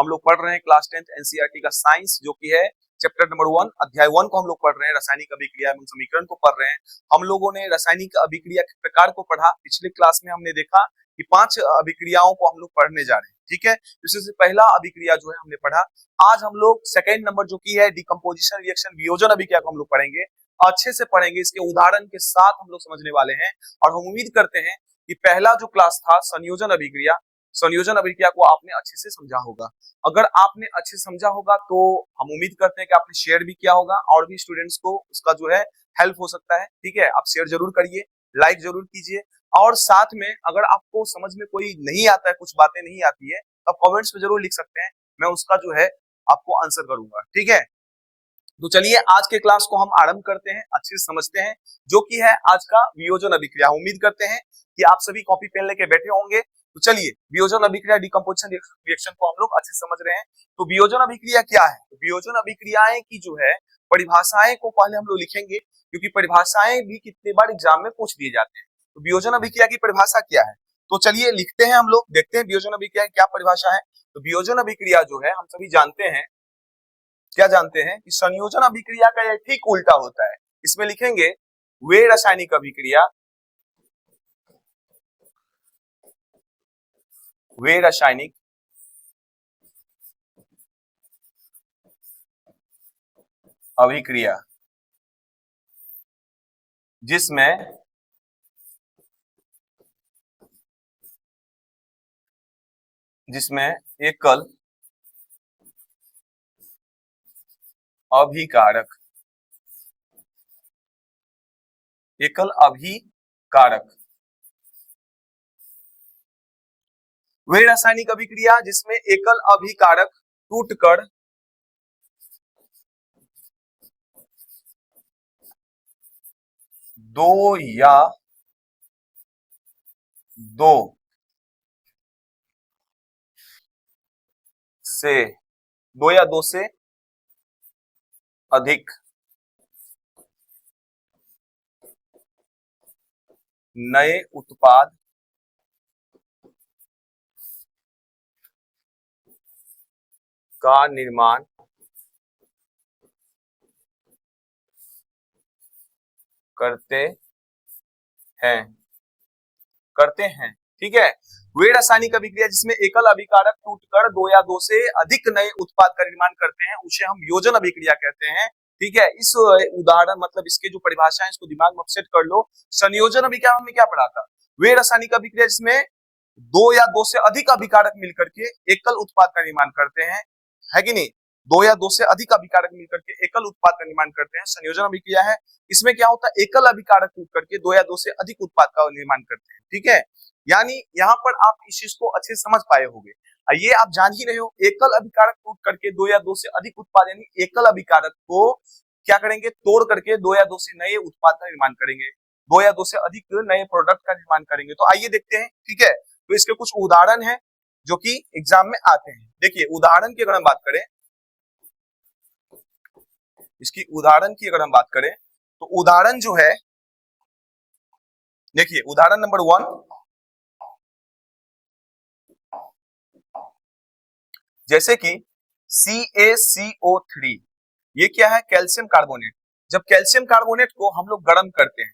हम लोग पढ़ रहे हैं क्लास 10th एनसीईआरटी का साइंस, जो कि है चैप्टर नंबर 1 अध्याय 1 को हम लोग पढ़ रहे हैं, रासायनिक अभिक्रिया एवं समीकरण को पढ़ रहे हैं। हम लोगों ने रासायनिक अभिक्रिया के प्रकार को पढ़ा। पिछले क्लास में हमने देखा कि 5 अभिक्रियाओं को हम लोग पढ़ने जा रहे हैं, ठीक है। इसमें पहला अभिक्रिया जो है हमने पढ़ा। आज हम लोग सेकेंड नंबर जो की है डिकम्पोजिशन रिएक्शन वियोजन अभिक्रिया को हम लोग पढ़ेंगे, अच्छे से पढ़ेंगे, इसके उदाहरण के साथ हम लोग समझने वाले हैं। और हम उम्मीद करते हैं कि पहला जो क्लास था संयोजन अभिक्रिया, संयोजन अभिक्रिया को आपने अच्छे से समझा होगा। अगर आपने अच्छे से समझा होगा तो हम उम्मीद करते हैं कि आपने शेयर भी किया होगा और भी स्टूडेंट्स को उसका जो है हेल्प हो सकता है, ठीक है। आप शेयर जरूर करिए, लाइक जरूर कीजिए, और साथ में अगर आपको समझ में कोई नहीं आता है, कुछ बातें नहीं आती है, तो कमेंट्स में जरूर लिख सकते हैं, मैं उसका जो है आपको आंसर करूंगा, ठीक है। तो चलिए आज के क्लास को हम आरंभ करते हैं, अच्छे से समझते हैं, जो कि है आज का वियोजन अभिक्रिया। उम्मीद करते हैं कि आप सभी कॉपी पेन लेके बैठे होंगे। तो चलिए वियोजन अभिक्रिया डिकम्पोजिशन रिएक्शन को हम लोग अच्छे से समझ रहे हैं। तो वियोजन अभिक्रिया क्या है? तो वियोजन अभिक्रियाएं की जो है परिभाषाएं को पहले हम लोग लिखेंगे, क्योंकि परिभाषाएं भी कितने बार एग्जाम में पूछ दिए जाते हैं। तो वियोजन अभिक्रिया की परिभाषा क्या है? तो चलिए लिखते हैं, हम लोग देखते हैं वियोजन अभिक्रिया की क्या परिभाषा है। तो वियोजन अभिक्रिया जो है हम सभी जानते हैं, क्या जानते हैं कि संयोजन अभिक्रिया का यह ठीक उल्टा होता है। इसमें लिखेंगे वे रासायनिक अभिक्रिया, वे रासायनिक अभिक्रिया जिसमें एकल अभिकारक, एकल अभिकारक, वे रासायनिक अभिक्रिया जिसमें एकल अभिकारक टूटकर दो या दो से अधिक नए उत्पाद का निर्माण करते हैं, ठीक है। वे रासायनिक अभिक्रिया जिसमें एकल अभिकारक टूटकर दो या दो से अधिक नए उत्पाद का निर्माण करते हैं, उसे हम वियोजन अभिक्रिया कहते हैं, ठीक है। इस उदाहरण मतलब इसके जो परिभाषा है इसको दिमाग में सेट कर लो। संयोजन अभिक्रिया हमने क्या पढ़ा था? वे रासायनिक अभिक्रिया जिसमें दो या दो से अधिक अभिकारक मिलकर के एकल उत्पाद का निर्माण करते हैं, है कि नहीं? दो या दो से अधिक अभिकारक मिलकर के एकल उत्पाद का निर्माण करते हैं, संयोजन अभिक्रिया है। इसमें क्या होता है? एकल अभिकारक टूट करके दो या दो से अधिक उत्पाद का निर्माण करते हैं, ठीक है। यानी यहाँ पर आप इस चीज को अच्छे से समझ पाए होंगे। ये आप जान ही रहे हो, एकल अभिकारक टूट करके दो या दो से अधिक उत्पाद, यानी एकल अभिकारक को क्या करेंगे? तोड़ करके दो या दो से नए उत्पाद का निर्माण करेंगे, दो या दो से अधिक नए प्रोडक्ट का निर्माण करेंगे। तो आइए देखते हैं, ठीक है। तो इसके कुछ उदाहरण हैं जो कि एग्जाम में आते हैं। देखिए उदाहरण की अगर हम बात करें, इसकी उदाहरण की अगर हम बात करें तो उदाहरण जो है, देखिए उदाहरण नंबर 1, जैसे कि CaCO3, ये क्या है? Calcium carbonate. जब कैल्शियम कार्बोनेट को हम लोग गर्म करते हैं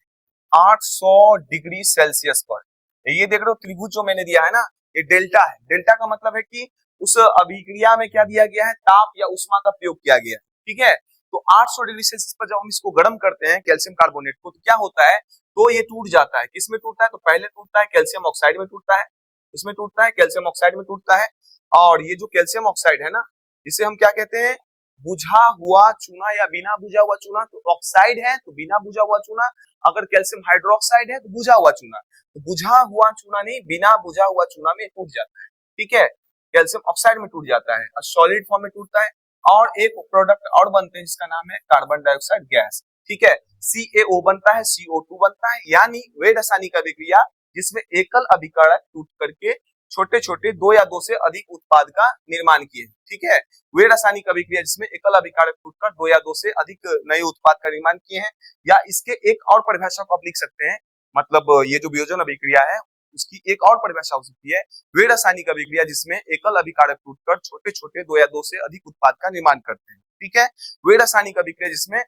800 डिग्री सेल्सियस पर, ये देख रहे हो त्रिभुज जो मैंने दिया है ना, ये डेल्टा है। डेल्टा का मतलब है कि उस अभिक्रिया में क्या दिया गया है? ताप या उष्मा का प्रयोग किया गया है, ठीक है। तो 800 डिग्री सेल्सियस पर जब हम इसको गर्म करते हैं कैल्शियम कार्बोनेट को, तो क्या होता है? तो ये टूट जाता है। किसमें टूटता है? तो पहले टूटता है कैल्शियम ऑक्साइड में टूटता है, इसमें टूटता है कैल्शियम ऑक्साइड में टूटता है। और ये जो कैल्शियम ऑक्साइड है ना, इसे हम क्या कहते हैं? बुझा हुआ चूना या बिना बुझा हुआ चूना। तो ऑक्साइड है तो बिना बुझा हुआ चूना, अगर कैल्शियम हाइड्रोक्साइड है तो बुझा हुआ चूना। तो बुझा हुआ चूना नहीं, बिना बुझा हुआ चूना में टूट जाता है, ठीक है। कैल्शियम ऑक्साइड में टूट जाता है और सॉलिड फॉर्म में टूटता है। और एक प्रोडक्ट और बनते हैं जिसका नाम है कार्बन डाइऑक्साइड गैस, ठीक है। CaO बनता है, CO2 बनता है। यानी वे रासायनिक अभिक्रिया जिसमें एकल अभिकारक टूट करके छोटे छोटे दो या दो से अधिक उत्पाद का निर्माण किए, ठीक है। वे रासायनिक अभिक्रिया जिसमें एकल अभिकारक टूटकर दो या दो से अधिक नए उत्पाद का निर्माण किए हैं। या इसके एक और परिभाषा को आप लिख सकते हैं, मतलब ये जो वियोजन अभिक्रिया है उसकी एक और परिभाषा हो सकती है, वे रासायनिक अभिक्रिया जिसमें एकल अभिकारक टूटकर छोटे छोटे दो या दो से अधिक उत्पाद का निर्माण करते हैं। ठीक है, वे रासायनिक अभिक्रिया जिसमें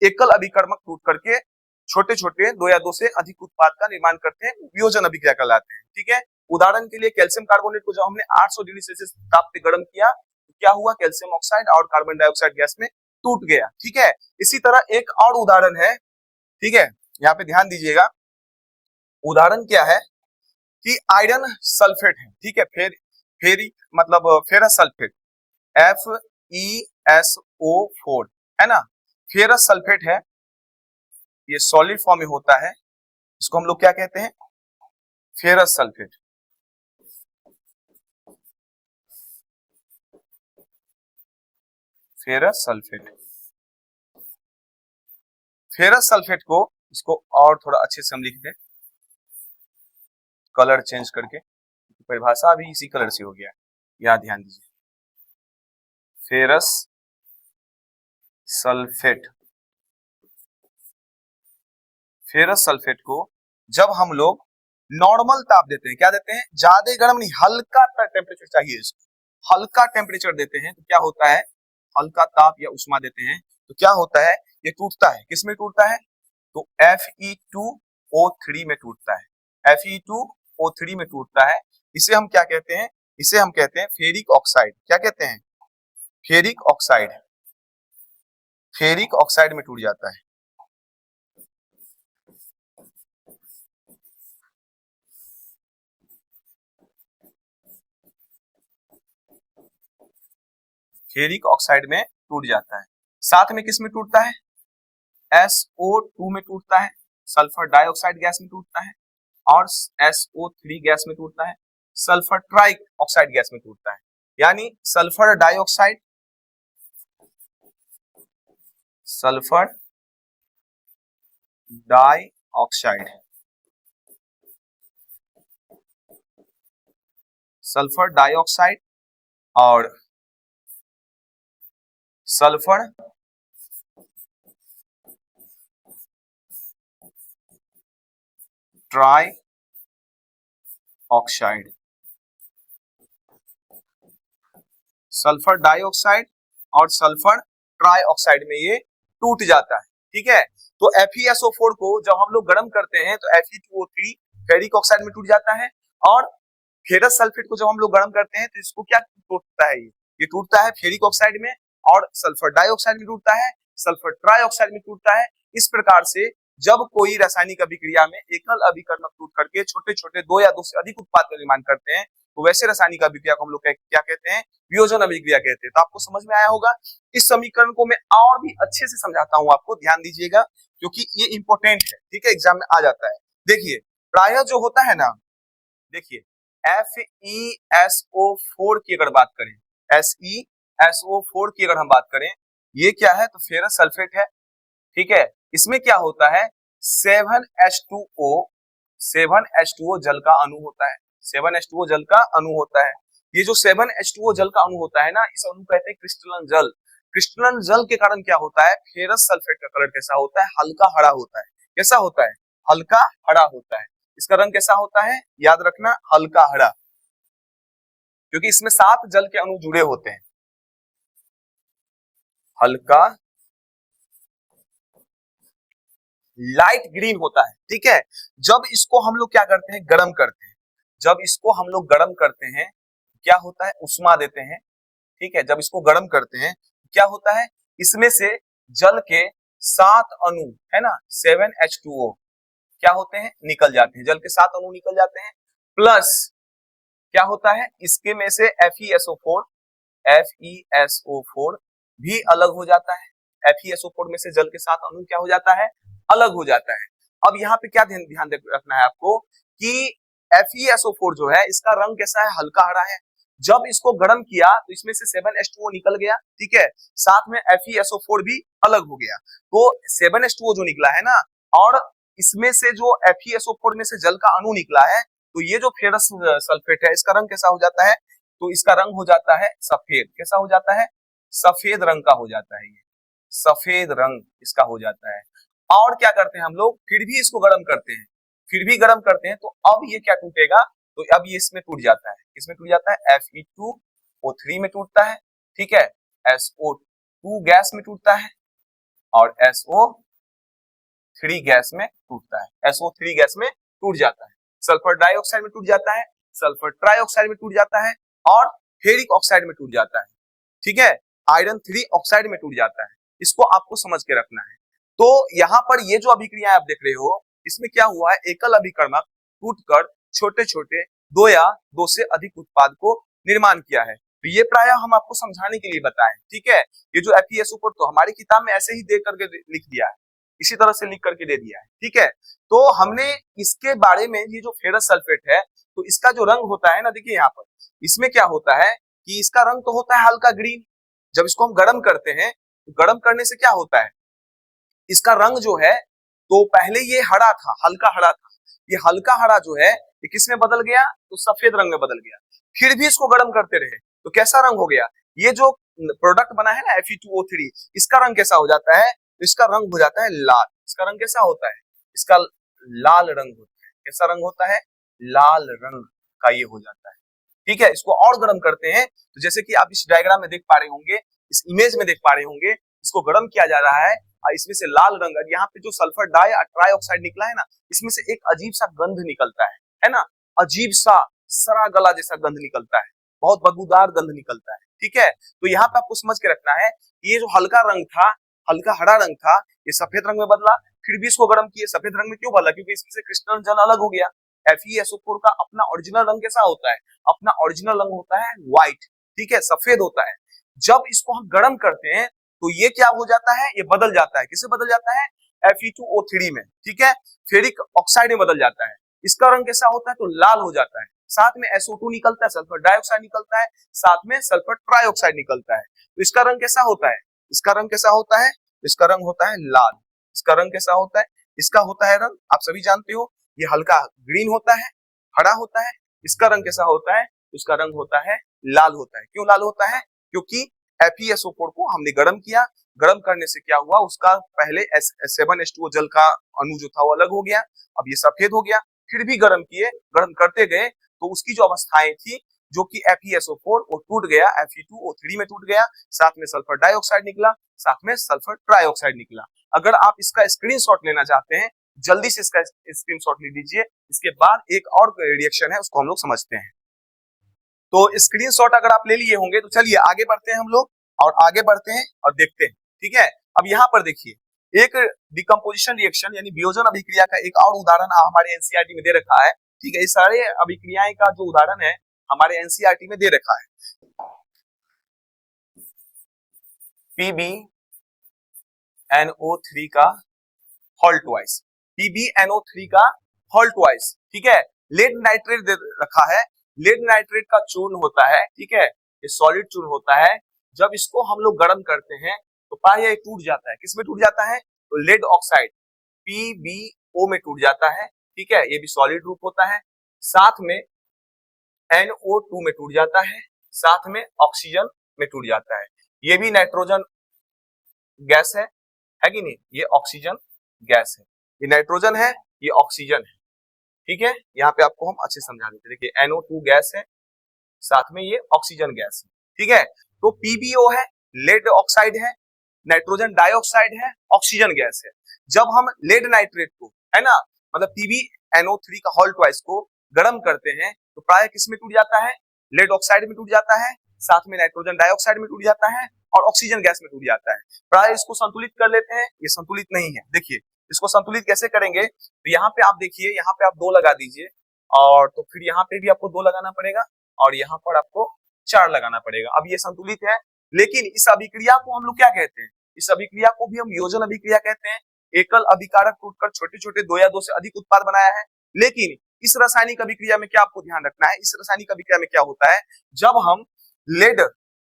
एकल अभिकर्मक टूट करके छोटे छोटे दो या दो से अधिक उत्पाद का निर्माण करते हैं, वियोजन अभिक्रिया कहलाते हैं। ठीक है, उदाहरण के लिए कैल्शियम कार्बोनेट को जब हमने 800 डिग्री सेल्सियस ताप पे गर्म किया तो क्या हुआ, कैल्शियम ऑक्साइड और कार्बन डाइऑक्साइड गैस में टूट गया। ठीक है, इसी तरह एक और उदाहरण है, ठीक है, यहाँ पे ध्यान दीजिएगा, उदाहरण क्या है कि आयरन सल्फेट है। ठीक है, फेरिक मतलब फेरस सल्फेट FeSO4 है ना, फेरस सल्फेट है, ये सॉलिड फॉर्म में होता है, इसको हम लोग क्या कहते हैं, ferrous sulphate. Ferrous sulphate, ferrous sulphate को इसको और थोड़ा अच्छे से हम लिख दें, कलर चेंज करके, परिभाषा भी इसी कलर से हो गया, यहां ध्यान दीजिए, फेरस सल्फेट। फेरस सल्फेट को जब हम लोग नॉर्मल ताप देते हैं, क्या देते हैं, ज्यादा गर्म नहीं, हल्का टेम्परेचर चाहिए इसको, हल्का टेम्परेचर देते हैं तो क्या होता है, हल्का ताप या उष्मा देते हैं तो क्या होता है, ये टूटता है, किसमें टूटता है, तो Fe2O3 में टूटता है, Fe2O3 में टूटता है। इसे हम क्या कहते हैं, इसे हम कहते हैं फेरिक ऑक्साइड। क्या कहते हैं, फेरिक ऑक्साइड, फेरिक ऑक्साइड में टूट जाता है। फेरिक ऑक्साइड में टूट जाता है। साथ में किस में टूटता है, SO2 में टूटता है, सल्फर डाइऑक्साइड गैस में टूटता है, और SO3 गैस में टूटता है, सल्फर ट्राई ऑक्साइड गैस में टूटता है। यानी sulphur dioxide, sulphur dioxide, sulphur dioxide और sulphur trioxide, sulphur dioxide और सल्फर ट्राई ऑक्साइड में ये टूट जाता है। ठीक है, तो FeSO4 को जब हम लोग गर्म करते हैं तो Fe2O3 फेरिक ऑक्साइड में टूट जाता है, और फेरस सल्फेट को जब हम लोग गर्म करते हैं तो इसको क्या टूटता है, ये टूटता है फेरिक ऑक्साइड में, और सल्फर डाइऑक्साइड में टूटता है, सल्फर ट्राई ऑक्साइड में टूटता है। इस प्रकार से जब कोई रासायनिक अभिक्रिया में एकल अभिकर्मक टूट करके छोटे छोटे दो या दो से अधिक उत्पाद का निर्माण करते हैं तो वैसे रासायनिक अभिक्रिया को हम लोग क्या कहते हैं, वियोजन अभिक्रिया कहते हैं। तो आपको समझ में आया होगा। इस समीकरण को मैं और भी अच्छे से समझाता हूं, आपको ध्यान दीजिएगा क्योंकि ये इंपॉर्टेंट है। ठीक है, एग्जाम में आ जाता है। देखिए प्रायः जो होता है ना, देखिए FeSO4 की अगर बात करें, FeSO4 की अगर हम बात करें, ये क्या है, तो फेरस सल्फेट है। ठीक है, इसमें क्या होता है, 7H2O जल का अणु होता है, 7H2O जल का अणु होता है। ये जो 7H2O जल का अणु होता है ना, इस अणु कहते हैं क्रिस्टलन जल। क्रिस्टलन जल के कारण क्या होता है, फेरस सल्फेट का कलर कैसा होता है, हल्का हरा होता है। कैसा होता है, हल्का हरा होता है। इसका रंग कैसा होता है, याद रखना, हल्का हरा, क्योंकि इसमें 7 जल के अणु जुड़े होते हैं। हल्का लाइट ग्रीन होता है। ठीक है, जब इसको हम लोग क्या करते हैं, गर्म करते हैं, जब इसको हम लोग गर्म करते हैं क्या होता है, उष्मा देते हैं। ठीक है, जब इसको गर्म करते हैं क्या होता है, इसमें से जल के 7 अणु है ना, 7H2O क्या होते हैं, निकल जाते हैं, जल के 7 अणु निकल जाते हैं। प्लस क्या होता है, इसके में से FeSO4 भी अलग हो जाता है। FeSO4 में से जल के 7 अणु क्या हो जाता है, अलग हो जाता है। अब यहाँ पे क्या ध्यान रखना है आपको कि FeSO4 जो है इसका रंग कैसा है, हल्का हरा है। जब इसको गर्म किया तो इसमें से 7H2O निकल गया। ठीक है, साथ में FeSO4 भी अलग हो गया। तो 7H2O जो निकला है ना, और इसमें से जो FeSO4 में से जल का अणु निकला है, तो ये जो फेरस सल्फेट है इसका रंग कैसा हो जाता है, तो इसका रंग हो जाता है सफेद। कैसा हो जाता है, सफेद रंग का हो जाता है, ये सफेद रंग इसका हो जाता है। और क्या करते हैं हम लोग, फिर भी इसको गर्म करते हैं, फिर भी गर्म करते हैं तो अब ये क्या टूटेगा, तो अब ये इसमें टूट जाता है, इसमें टूट जाता है Fe2O3 में टूटता है, ठीक है, SO2 गैस में टूटता है और SO3 गैस में टूटता है, SO3 गैस में टूट जाता है, सल्फर डाइऑक्साइड में टूट जाता है, सल्फर ट्राइऑक्साइड में टूट जाता है और फेरिक ऑक्साइड में टूट जाता है, ठीक है, आयरन 3 ऑक्साइड में टूट जाता है। इसको आपको समझ के रखना है। तो यहाँ पर ये जो अभिक्रिया आप देख रहे हो, इसमें क्या हुआ है, एकल अभिकर्मक टूटकर छोटे छोटे दो या दो से अधिक उत्पाद को निर्माण किया है। तो ये प्रायः हम आपको समझाने के लिए बताएं, ठीक है। ये जो FeSO4 तो हमारी किताब में ऐसे ही दे करके लिख दिया है, इसी तरह से लिख करके दे दिया है, ठीक है। तो हमने इसके बारे में, ये जो फेरस सल्फेट है, तो इसका जो रंग होता है ना, देखिए यहाँ पर इसमें क्या होता है कि इसका रंग तो होता है हल्का ग्रीन। जब इसको हम गर्म करते हैं तो गर्म करने से क्या होता है, इसका रंग जो है, तो पहले ये हरा था, हल्का हरा था, ये हल्का हरा जो है ये किस में बदल गया, तो सफेद रंग में बदल गया। फिर भी इसको गर्म करते रहे तो कैसा रंग हो गया, ये जो प्रोडक्ट बना है ना Fe2O3, इसका रंग कैसा हो जाता है, तो इसका रंग हो जाता है लाल। इसका रंग कैसा होता है, इसका लाल रंग होता है। कैसा रंग होता है, लाल रंग का ये हो जाता है, ठीक है। इसको और गर्म करते हैं तो जैसे कि आप इस डायग्राम में देख पा रहे होंगे, इस इमेज में देख पा रहे होंगे, इसको गर्म किया जा रहा है और इसमें से लाल रंग, यहाँ पे जो सल्फर ट्राइऑक्साइड निकला है ना, इसमें से एक अजीब सा गंध निकलता है ना, अजीब सा सड़ा गला जैसा गंध निकलता है, बहुत बदबूदार गंध निकलता है, ठीक है। तो यहाँ पे आपको समझ के रखना है, ये जो हल्का रंग था, हल्का हरा रंग था, ये सफेद रंग में बदला, फिर भी इसको गर्म किए, सफेद रंग में क्यों बदला, क्योंकि इसमें से क्रिस्टल जल अलग हो गया। FeSO4 का अपना ओरिजिनल रंग कैसा होता है, अपना ओरिजिनल रंग होता है व्हाइट, ठीक है, सफेद होता है। जब इसको हम गर्म करते हैं तो ये क्या हो जाता है, ये बदल जाता है, किससे बदल जाता है, Fe2O3 में, ठीक है, फेरिक ऑक्साइड में बदल जाता है। इसका रंग कैसा होता है, तो लाल हो जाता है, साथ में SO2 निकलता है, सल्फर डाइऑक्साइड निकलता है, साथ में सल्फर ट्राइऑक्साइड निकलता है। तो इसका रंग कैसा होता है, इसका रंग कैसा होता है, इसका रंग होता है लाल। इसका रंग कैसा होता है, इसका होता है रंग, आप सभी जानते हो, ये हल्का ग्रीन होता है, हरा होता है। इसका रंग कैसा होता है, इसका रंग होता है लाल होता है। क्यों लाल होता है, क्योंकि FeSO4 को हमने गर्म किया, गर्म करने से क्या हुआ, उसका पहले S7H2O जल का अणु जो था वो अलग हो गया, अब ये सफेद हो गया। फिर भी गर्म किए, गर्म करते गए तो उसकी जो अवस्थाएं थी, जो कि FeSO4 वो टूट गया, Fe2O3 में टूट गया, साथ में सल्फर डाइऑक्साइड निकला, साथ में सल्फर ट्राइऑक्साइड निकला। अगर आप इसका स्क्रीनशॉट लेना चाहते हैं, जल्दी से इसका स्क्रीनशॉट ले लीजिए। इसके बाद एक और रिएक्शन है, उसको हम लोग समझते हैं। तो स्क्रीनशॉट अगर आप ले लिए होंगे तो चलिए आगे बढ़ते हैं हम लोग, और आगे बढ़ते हैं और देखते हैं, ठीक है। अब यहाँ पर देखिए, एक डिकम्पोजिशन रिएक्शन यानी वियोजन अभिक्रिया का एक और उदाहरण हमारे एनसीईआरटी में दे रखा है, ठीक है। ये सारे अभिक्रियाएं का जो उदाहरण है हमारे एनसीईआरटी में दे रखा है। PbNO3 का हॉल्टवाइज, PbNO3 का हॉल्टवाइज, ठीक है। लेड नाइट्रेट दे रखा है, लेड नाइट्रेट का चूर्ण होता है, ठीक है, ये सॉलिड चूर्ण होता है। जब इसको हम लोग गर्म करते हैं तो प्रायः ये टूट जाता है, किसमें टूट जाता है, तो लेड ऑक्साइड PbO में टूट जाता है, ठीक है, ये भी सॉलिड रूप होता है। साथ में NO2 में टूट जाता है, साथ में ऑक्सीजन में टूट जाता है। ये भी नाइट्रोजन गैस है कि नहीं, ये ऑक्सीजन गैस है, ये नाइट्रोजन है, ये ऑक्सीजन है, ठीक है। यहाँ पे आपको हम अच्छे समझा देते हैं, देखिए NO2 गैस है, साथ में ये ऑक्सीजन गैस है, ठीक है। तो PbO है, लेड ऑक्साइड है, नाइट्रोजन डाइऑक्साइड है, ऑक्सीजन गैस है। जब हम लेड नाइट्रेट को, है ना, मतलब PbNO3 का हॉल्टवाइज को गर्म करते हैं तो प्राय किस में टूट जाता है, लेड ऑक्साइड में टूट जाता है, साथ में नाइट्रोजन डाइऑक्साइड में टूट जाता है और ऑक्सीजन गैस में टूट जाता है। प्राय इसको संतुलित कर लेते हैं, ये संतुलित नहीं है। देखिए इसको संतुलित कैसे करेंगे, तो यहाँ पे आप देखिए, यहाँ पे आप 2 लगा दीजिए, और तो फिर यहाँ पे भी आपको 2 लगाना पड़ेगा, और यहाँ पर आपको 4 लगाना पड़ेगा। अब ये संतुलित है, लेकिन इस अभिक्रिया को हम लोग क्या कहते हैं, इस अभिक्रिया को भी हम वियोजन अभिक्रिया कहते हैं। एकल अभिकारक टूटकर छोटे छोटे 2 या 2 से अधिक उत्पाद बनाया है। लेकिन इस रासायनिक अभिक्रिया में क्या आपको ध्यान रखना है, इस रासायनिक अभिक्रिया में क्या होता है, जब हम लेड,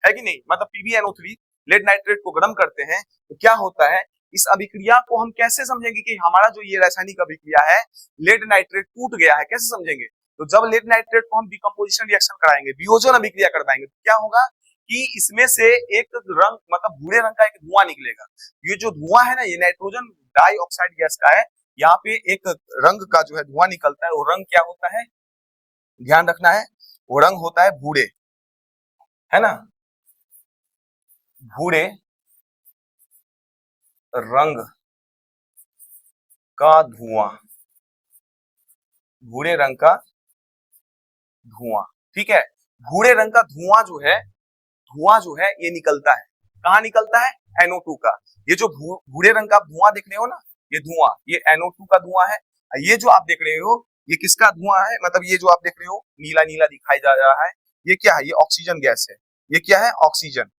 है कि नहीं, मतलब PbNO3 लेड नाइट्रेट को गर्म करते हैं तो क्या होता है, इस अभिक्रिया को हम कैसे समझेंगे कि हमारा जो ये रासायनिक अभिक्रिया है, लेड नाइट्रेट टूट गया है, कैसे समझेंगे, तो जब लेड नाइट्रेट को हम डिकम्पोजिशन रिएक्शन कराएंगे, वियोजन अभिक्रिया करवाएंगे, तो क्या होगा कि इसमें से एक रंग, मतलब भूरे रंग का एक धुआं निकलेगा। ये जो धुआं है ना, ये नाइट्रोजन डाइऑक्साइड गैस का है, यहाँ पे एक रंग का जो है धुआं निकलता है, वो रंग क्या होता है, ध्यान रखना है, वो रंग होता है भूरे, है ना, भूरे रंग का धुआं, भूरे रंग का धुआं, ठीक है। भूरे रंग का धुआं जो है ये निकलता है, कहाँ निकलता है, NO2 का। ये जो भूरे रंग का धुआं देख रहे हो ना, ये धुआं, ये NO2 का धुआं है। ये जो आप देख रहे हो ये किसका धुआं है, मतलब ये जो आप देख रहे हो नीला नीला दिखाई जा रहा है, ये क्या है, ये ऑक्सीजन गैस है। ये क्या है, ऑक्सीजन।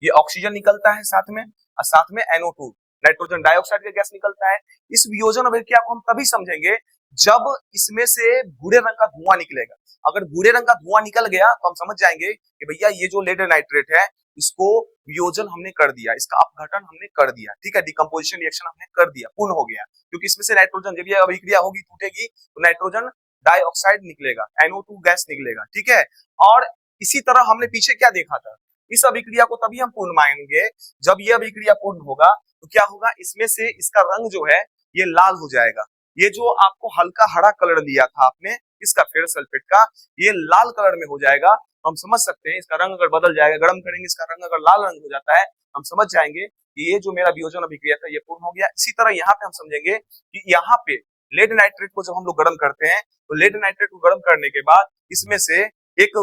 ये ऑक्सीजन निकलता है साथ में, और साथ में NO2 नाइट्रोजन डाइऑक्साइड का गैस निकलता है। इस वियोजन अभिक्रिया को हम तभी समझेंगे जब इसमें से भूरे रंग का धुआं निकलेगा। अगर भूरे रंग का धुआं निकल गया तो हम समझ जाएंगे कि भैया ये जो लेड नाइट्रेट है इसको वियोजन हमने कर दिया, इसका अपघटन हमने कर दिया, ठीक है, डिकम्पोजिशन रिएक्शन हमने कर दिया, पूर्ण हो गया। क्योंकि इसमें से नाइट्रोजन जब ये अभिक्रिया होगी टूटेगी तो नाइट्रोजन डाइऑक्साइड निकलेगा, NO2 गैस निकलेगा, ठीक है। और इसी तरह हमने पीछे क्या देखा था, इस अभिक्रिया को तभी हम पूर्ण मानेंगे जब ये अभिक्रिया पूर्ण होगा तो क्या होगा, इसमें से इसका रंग जो है ये लाल हो जाएगा। ये जो आपको हल्का हरा कलर दिया था आपने इसका फेरस सल्फेट का, ये लाल कलर में हो जाएगा। तो हम समझ सकते हैं इसका रंग अगर बदल जाएगा, गर्म करेंगे इसका रंग अगर लाल रंग हो जाता है, हम समझ जाएंगे कि ये जो मेरा वियोजन अभिक्रिया था ये पूर्ण हो गया। इसी तरह यहाँ पे हम समझेंगे कि यहाँ पे लेड नाइट्रेट को जब हम लोग गर्म करते हैं तो लेड नाइट्रेट को गर्म करने के बाद इसमें से एक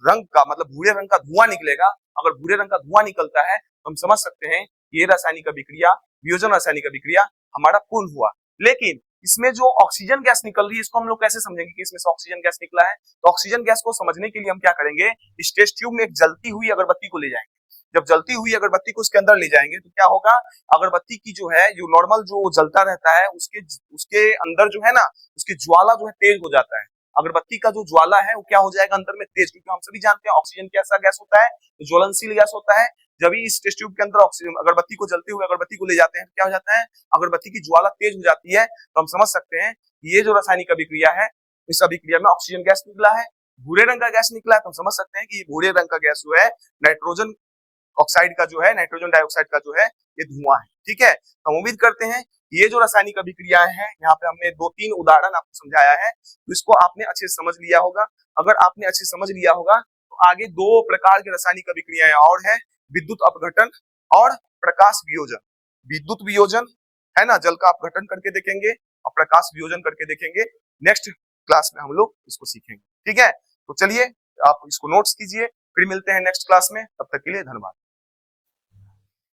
रंग का मतलब भूरे रंग का धुआं निकलेगा। अगर भूरे रंग का धुआं निकलता है तो हम समझ सकते हैं ये रासायनिक अभिक्रिया, वियोजन रासायनिक अभिक्रिया हमारा पूर्ण हुआ। लेकिन इसमें जो ऑक्सीजन गैस निकल रही है इसको हम लोग कैसे समझेंगे कि इसमें से ऑक्सीजन गैस निकला है। तो ऑक्सीजन गैस को समझने के लिए हम क्या करेंगे, इस टेस्ट ट्यूब में एक जलती हुई अगरबत्ती को ले जाएंगे। जब जलती हुई अगरबत्ती को उसके अंदर ले जाएंगे तो क्या होगा, अगरबत्ती की जो है जो नॉर्मल जो जलता रहता है उसके अंदर जो है ना उसकी ज्वाला जो है तेज हो जाता है। अगरबत्ती का जो ज्वाला है वो क्या हो जाएगा अंदर में तेज, क्योंकि हम सभी जानते हैं ऑक्सीजन कैसा गैस होता है, तो ज्वलनशील गैस होता है। जब इस टेस्ट ट्यूब के अंदर ऑक्सीजन अगरबत्ती को जलते हुए अगरबत्ती को ले जाते हैं तो क्या हो जाता है, अगरबत्ती की ज्वाला तेज हो जाती है। तो हम समझ सकते हैं ये जो रासायनिक अभिक्रिया है इस अभिक्रिया में ऑक्सीजन गैस निकला है, भूरे रंग का गैस निकला है। तो हम समझ सकते हैं कि ये भूरे रंग का गैस जो है नाइट्रोजन ऑक्साइड का जो है, नाइट्रोजन डाइऑक्साइड का जो है ये धुआं है, ठीक है। हम उम्मीद करते हैं ये जो रासायनिक अभिक्रियाएं हैं यहाँ पे हमने 2-3 उदाहरण आपको समझाया है तो इसको आपने अच्छे से समझ लिया होगा। अगर आपने अच्छे से समझ लिया होगा तो आगे 2 प्रकार की रासायनिक अभिक्रियाएं और है, विद्युत अपघटन और प्रकाश वियोजन। विद्युत वियोजन है ना, जल का अपघटन करके देखेंगे और प्रकाश वियोजन करके देखेंगे। नेक्स्ट क्लास में हम लोग इसको सीखेंगे, ठीक है। तो चलिए आप इसको नोट्स कीजिए, फिर मिलते हैं नेक्स्ट क्लास में, तब तक के लिए धन्यवाद।